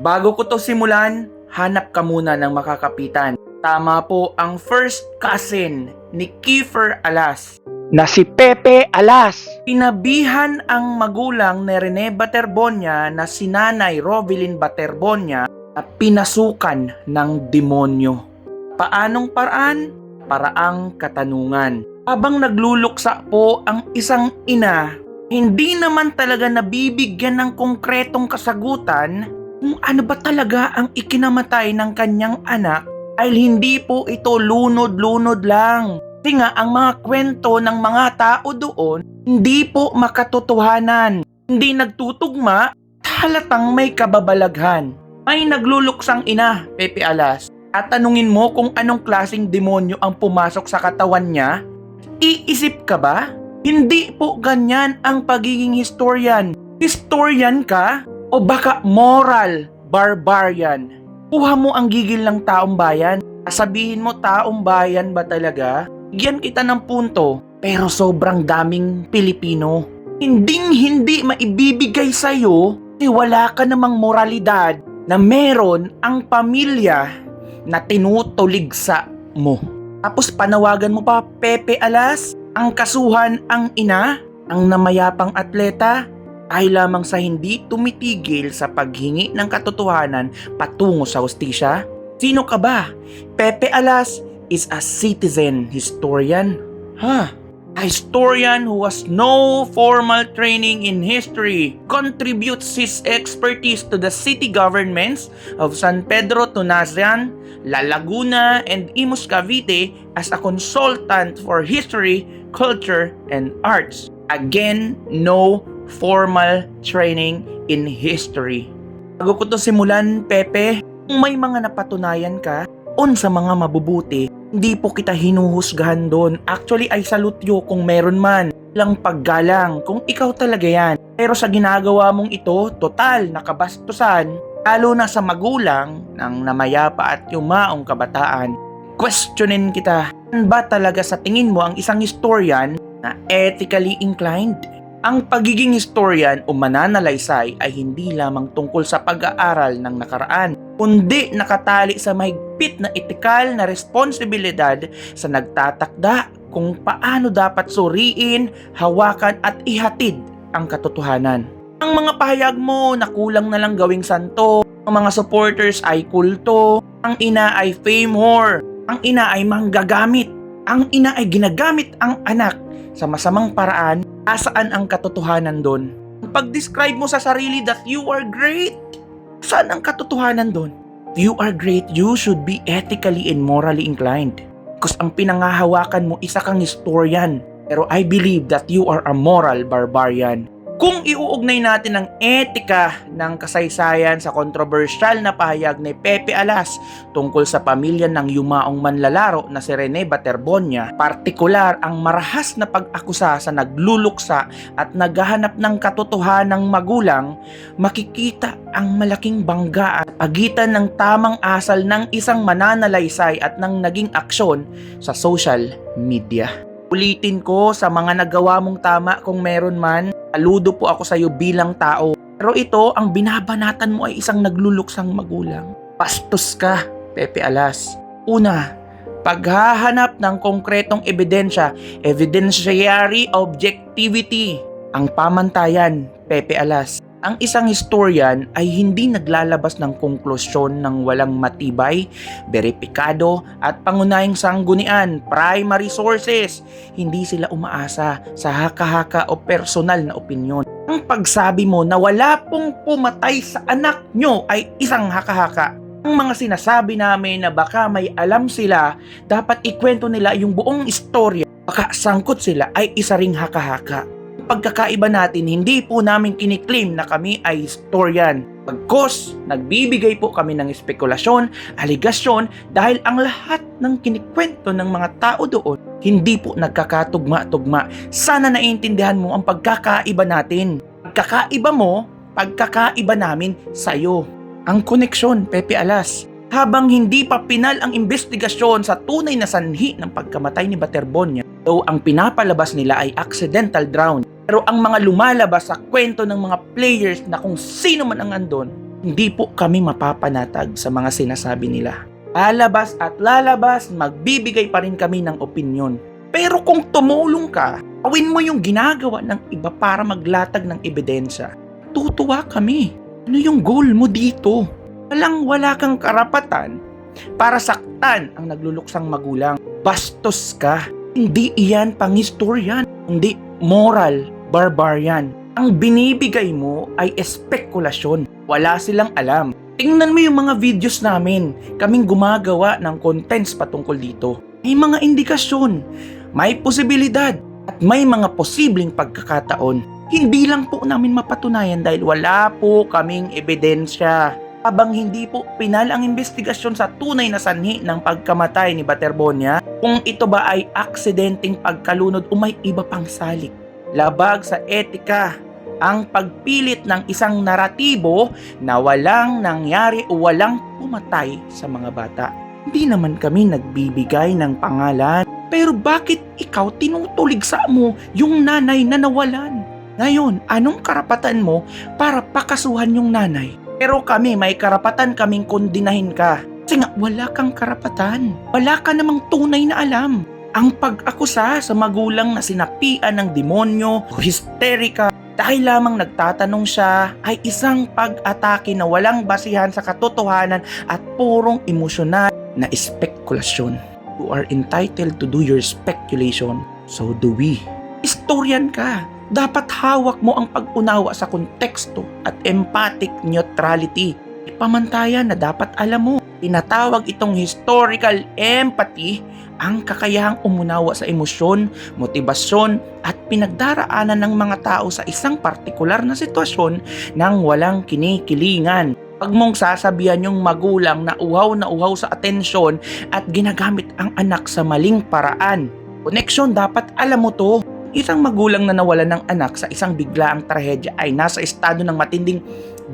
Bago ko to simulan, hanap ka muna ng makakapitan. Tama po ang first cousin ni Kiefer Alas na si Pepe Alas. Pinabihan ang magulang ni Rene Baterbonia na si Nanay Rovelyn Baterbonia na pinasukan ng demonyo. Paanong paraan? Paraang katanungan. Habang nagluluksa po ang isang ina, hindi naman talaga nabibigyan ng konkretong kasagutan kung ano ba talaga ang ikinamatay ng kanyang anak, ay hindi po ito lunod-lunod lang. Kasi nga ang mga kwento ng mga tao doon hindi po makatotohanan, hindi nagtutugma, halatang may kababalaghan. May nagluluksang ina, Pepe Alas, at tanungin mo kung anong klaseng demonyo ang pumasok sa katawan niya? Iisip ka ba? Hindi po ganyan ang pagiging historian. Historian ka o baka moral barbarian? Kuha mo ang gigil ng taong bayan. Sabihin mo taong bayan ba talaga? Bigyan kita ng punto. Pero sobrang daming Pilipino. Hindi maibibigay sa'yo kasi wala ka namang moralidad na meron ang pamilya na tinutuligsa mo. Tapos panawagan mo pa, Pepe Alas, ang kasuhan ang ina, ang namayapang atleta, ay lamang sa hindi tumitigil sa paghingi ng katotohanan patungo sa hustisya? Sino ka ba? Pepe Alas is a citizen historian. A historian who has no formal training in history, contributes his expertise to the city governments of San Pedro Tunacian, La Laguna, and Imus Cavite as a consultant for history, culture, and arts. Again, no formal training in history. Bago ko to simulan, Pepe, kung may mga napatunayan ka sa mga mabubuti, hindi po kita hinuhusgahan doon. Actually, ay salutyo kung meron man. Lang paggalang kung ikaw talaga yan. Pero sa ginagawa mong ito, total nakabastusan, lalo na sa magulang ng namayapa at yumaong kabataan. Questionin kita, ba talaga sa tingin mo ang isang historian na ethically inclined? Ang pagiging historian o mananalaysay ay hindi lamang tungkol sa pag-aaral ng nakaraan, kundi nakatali sa mahigpit na etikal na responsibilidad sa nagtatakda kung paano dapat suriin, hawakan at ihatid ang katotohanan. Ang mga pahayag mo na kulang na lang gawing santo, ang mga supporters ay kulto, ang ina ay fame whore, ang ina ay manggagamit, ang ina ay ginagamit ang anak sa masamang paraan. Asaan ang katotohanan doon? Ang pag-describe mo sa sarili that you are great, saan ang katotohanan doon? If you are great, you should be ethically and morally inclined. Because ang pinangahawakan mo, isa kang historian. Pero I believe that you are a moral barbarian. Kung iuugnay natin ang etika ng kasaysayan sa kontrobersyal na pahayag ni Pepe Alas tungkol sa pamilya ng yumaong manlalaro na si Rene Baterbonia, partikular ang marahas na pag-akusa sa nagluluksa at naghahanap ng katotohanang magulang, makikita ang malaking bangga at pagitan ng tamang asal ng isang mananalaysay at ng naging aksyon sa social media. Ulitin ko sa mga nagawa mong tama kung meron man, saludo po ako sa iyo bilang tao. Pero ito, ang binabanatan mo ay isang nagluluksang magulang. Bastos ka, Pepe Alas. Una, paghahanap ng konkretong ebidensya, evidentiary objectivity. Ang pamantayan, Pepe Alas. Ang isang historian ay hindi naglalabas ng konklusyon ng walang matibay, beripikado at pangunahing sanggunian, primary sources. Hindi sila umaasa sa haka-haka o personal na opinyon. Ang pagsabi mo na wala pong pumatay sa anak nyo ay isang haka-haka. Ang mga sinasabi namin na baka may alam sila, dapat ikwento nila yung buong istorya, baka sangkot sila ay isa ring haka-haka. Pagkakaiba natin, hindi po namin kiniklaim na kami ay historian. Pagkos, nagbibigay po kami ng espekulasyon, aligasyon dahil ang lahat ng kinikwento ng mga tao doon hindi po nagkakatugma-tugma. Sana naiintindihan mo ang pagkakaiba natin. Pagkakaiba mo, pagkakaiba namin sa'yo. Ang koneksyon, Pepe Alas. Habang hindi pa pinal ang investigasyon sa tunay na sanhi ng pagkamatay ni Baterbonia, though ang pinapalabas nila ay accidental drown, pero ang mga lumalabas sa kwento ng mga players na kung sino man ang andon Hindi po kami mapapanatag sa mga sinasabi nila. Lalabas at lalabas, magbibigay pa rin kami ng opinyon. Pero kung tumulong ka, gawin mo yung ginagawa ng iba para maglatag ng ebidensya, tutuwa kami. Ano yung goal mo dito? Wala kang karapatan para saktan ang nagluluksang magulang. Bastos ka. Hindi iyan pangistoryan, hindi moral barbarian. Ang binibigay mo ay espekulasyon. Wala silang alam. Tingnan mo yung mga videos namin. Kaming gumagawa ng contents patungkol dito. May mga indikasyon, may posibilidad, at may mga posibleng pagkakataon. Hindi lang po namin mapatunayan dahil wala po kaming ebidensya. Habang hindi po pinal ang investigasyon sa tunay na sanhi ng pagkamatay ni Baterbonia, kung ito ba ay aksidenteng pagkalunod o may iba pang salik. Labag sa etika ang pagpilit ng isang naratibo na walang nangyari o walang pumatay sa mga bata. Hindi naman kami nagbibigay ng pangalan, pero bakit ikaw tinutuligsa mo yung nanay na nawalan? Ngayon, anong karapatan mo para pakasuhan yung nanay? Pero kami, may karapatan kaming kondinahin ka. Kasi nga, wala kang karapatan. Wala ka namang tunay na alam. Ang pag-akusa sa magulang na sinapian ng demonyo o histerika dahil lamang nagtatanong siya ay isang pag-atake na walang basihan sa katotohanan at purong emosyonal na espekulasyon. You are entitled to do your speculation. So do we. Historian ka. Dapat hawak mo ang pag-unawa sa konteksto at empathic neutrality. Pamantayan na dapat alam mo. Tinatawag itong historical empathy ang kakayahang umunawa sa emosyon, motibasyon at pinagdaraanan ng mga tao sa isang partikular na sitwasyon nang walang kinikilingan. Pag mong sasabihan yung magulang na uhaw sa atensyon at ginagamit ang anak sa maling paraan. Connection, dapat alam mo to. Isang magulang na nawalan ng anak sa isang biglaang trahedya ay nasa estado ng matinding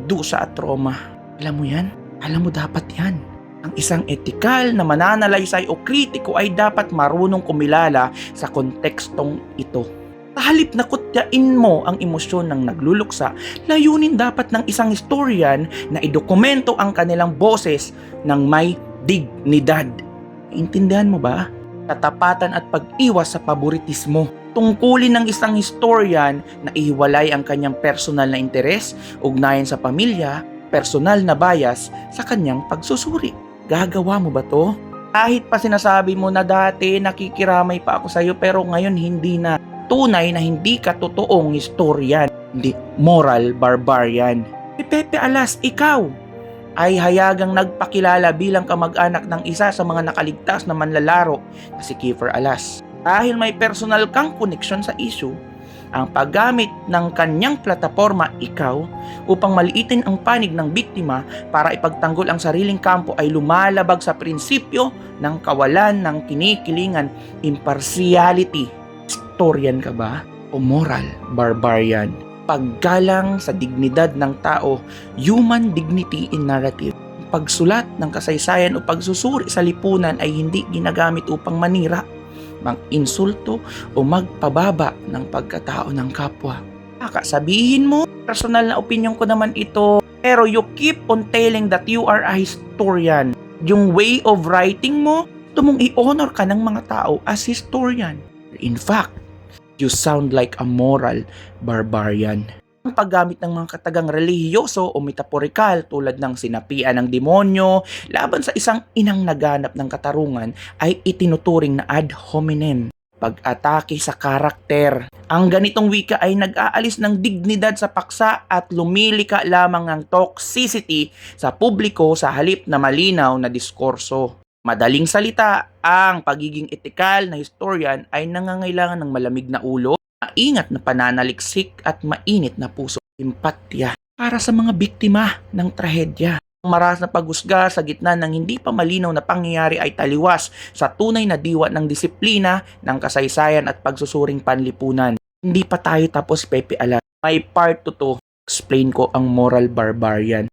dusa at trauma. Alam mo yan? Alam mo dapat yan. Ang isang etikal na mananalaysay o kritiko ay dapat marunong kumilala sa kontekstong ito. Sa halip na kutyain mo ang emosyon ng nagluluksa, layunin dapat ng isang historian na idokumento ang kanilang boses ng may dignidad. Intindihan mo ba? Katapatan at pag-iwas sa paboritismo. Tungkulin ng isang historian na ihiwalay ang kanyang personal na interes, ugnayan sa pamilya, personal na bias sa kanyang pagsusuri. Gagawa mo ba to? Kahit pa sinasabi mo na dati nakikiramay pa ako sa iyo pero ngayon hindi na, tunay na hindi ka totoong historian, hindi moral barbarian. Si Pepe Alas, ikaw ay hayagang nagpakilala bilang kamag-anak ng isa sa mga nakaligtas na manlalaro na si Kiefer Alas. Dahil may personal kang connection sa issue, ang paggamit ng kanyang plataforma ikaw upang maliitin ang panig ng biktima para ipagtanggol ang sariling kampo ay lumalabag sa prinsipyo ng kawalan ng kinikilingan, impartiality. Historian ka ba o moral barbarian? Paggalang sa dignidad ng tao, human dignity in narrative. Pagsulat ng kasaysayan o pagsusuri sa lipunan ay hindi ginagamit upang manira, mag-insulto o magpababa ng pagkatao ng kapwa. Sabihin mo, personal na opinion ko naman ito, pero you keep on telling that you are a historian. Yung way of writing mo, ito mong i-honor ka ng mga tao as historian. In fact, you sound like a moral barbarian. Ang paggamit ng mga katagang relihiyoso o metaporikal tulad ng sinapian ng demonyo laban sa isang inang naganap ng katarungan ay itinuturing na ad hominem, pag-atake sa karakter. Ang ganitong wika ay nag-aalis ng dignidad sa paksa at lumilika lamang ng toxicity sa publiko sa halip na malinaw na diskurso. Madaling salita, ang pagiging etikal na historian ay nangangailangan ng malamig na ulo, maingat na pananaliksik at mainit na puso, empatya para sa mga biktima ng trahedya. Ang maras na paghusga sa gitna ng hindi pa malinaw na pangyayari ay taliwas sa tunay na diwa ng disiplina, ng kasaysayan at pagsusuring panlipunan. Hindi pa tayo tapos, Pepe Alas. May part 2 to. Explain ko ang moral barbarian.